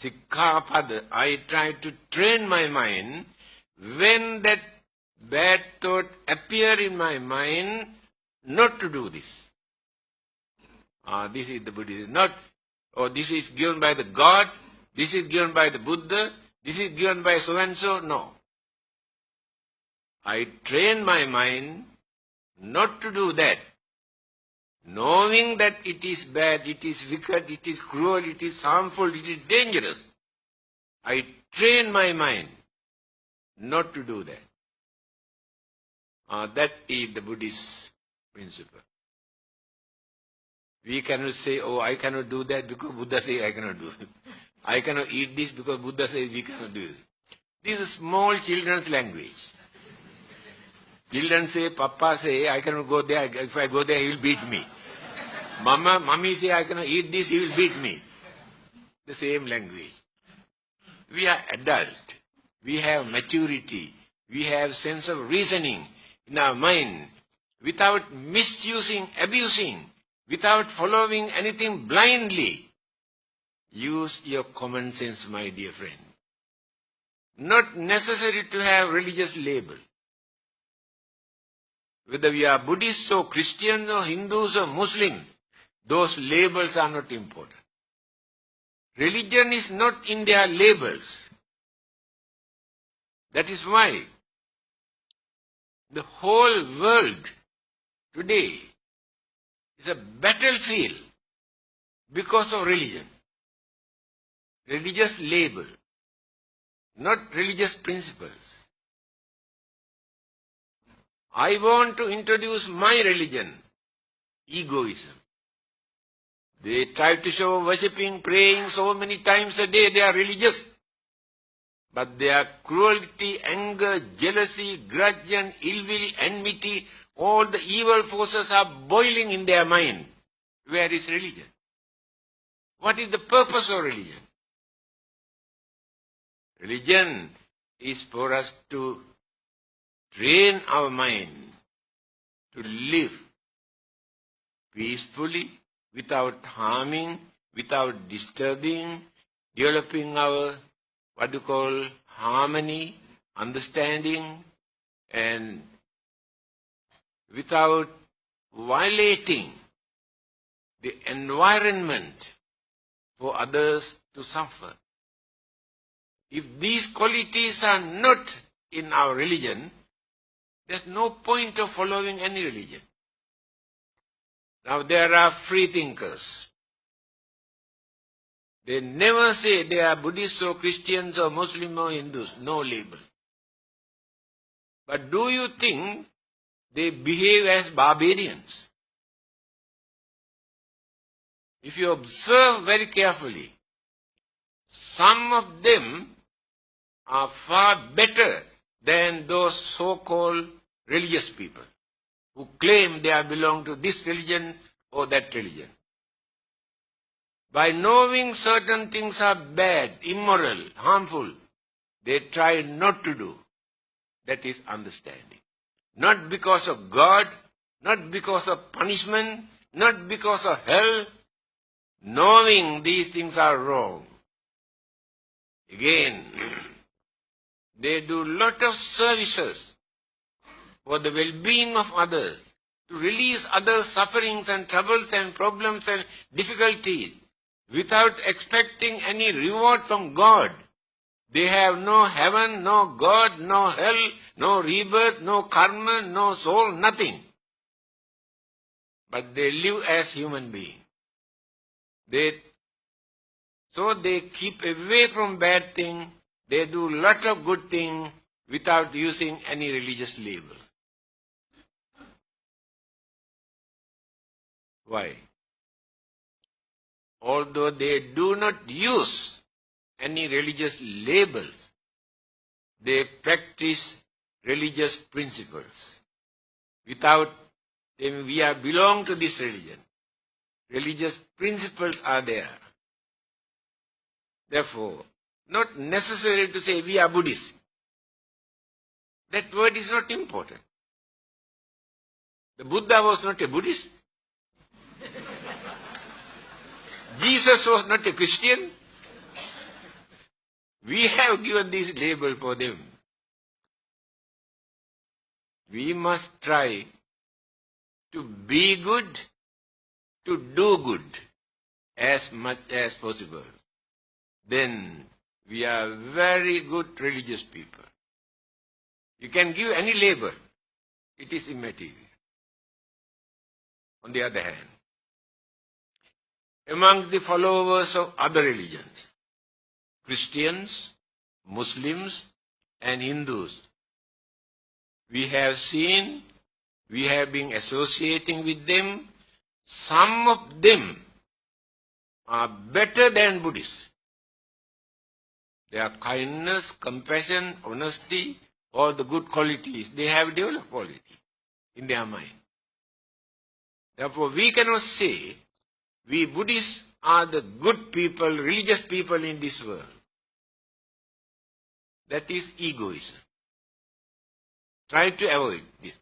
Sikkhapada, I try to train my mind when that bad thought appear in my mind, not to do this. This is the Buddhism. Not, this is given by the God, this is given by the Buddha, this is given by so and so. No. I train my mind not to do that. Knowing that it is bad, it is wicked, it is cruel, it is harmful, it is dangerous. I train my mind not to do that. That is the Buddhist principle. We cannot say, oh, I cannot do that because Buddha says I cannot do it. I cannot eat this because Buddha says we cannot do it. This is small children's language. Children say, Papa say, I cannot go there. If I go there, he will beat me. Mommy say, I cannot eat this, he will beat me. The same language. We are adult. We have maturity. We have sense of reasoning in our mind. Without misusing, abusing, without following anything blindly. Use your common sense, my dear friend. Not necessary to have religious label. Whether we are Buddhists or Christians or Hindus or Muslims, those labels are not important. Religion is not in their labels. That is why the whole world today is a battlefield because of religion. Religious label, not religious principles. I want to introduce my religion, egoism. They try to show worshipping, praying so many times a day, they are religious. But their cruelty, anger, jealousy, grudge and ill will, enmity, all the evil forces are boiling in their mind. Where is religion? What is the purpose of religion? Religion is for us to train our mind to live peacefully, without harming, without disturbing, developing our, harmony, understanding, and without violating the environment for others to suffer. If these qualities are not in our religion, there's no point of following any religion. Now there are free thinkers. They never say they are Buddhists or Christians or Muslims or Hindus. No label. But do you think they behave as barbarians? If you observe very carefully, some of them are far better than those so-called religious people who claim they belong to this religion or that religion. By knowing certain things are bad, immoral, harmful, they try not to do. That is understanding. Not because of God, not because of punishment, not because of hell, knowing these things are wrong. Again, they do lot of services for the well-being of others, to release others' sufferings and troubles and problems and difficulties, without expecting any reward from God. They have no heaven, no God, no hell, no rebirth, no karma, no soul, nothing. But they live as human beings. So they keep away from bad things. They do lot of good things without using any religious label. Why? Although they do not use any religious labels, they practice religious principles. Without them, we belong to this religion. Religious principles are there. Therefore, not necessary to say we are Buddhists. That word is not important. The Buddha was not a Buddhist. Jesus was not a Christian. We have given this label for them. We must try to be good, to do good as much as possible. Then we are very good religious people. You can give any label. It is immaterial. On the other hand, amongst the followers of other religions, Christians, Muslims, and Hindus, we have been associating with them. Some of them are better than Buddhists. Their kindness, compassion, honesty, all the good qualities, they have developed quality in their mind. Therefore, we cannot say we Buddhists are the good people, religious people in this world. That is egoism. Try to avoid this.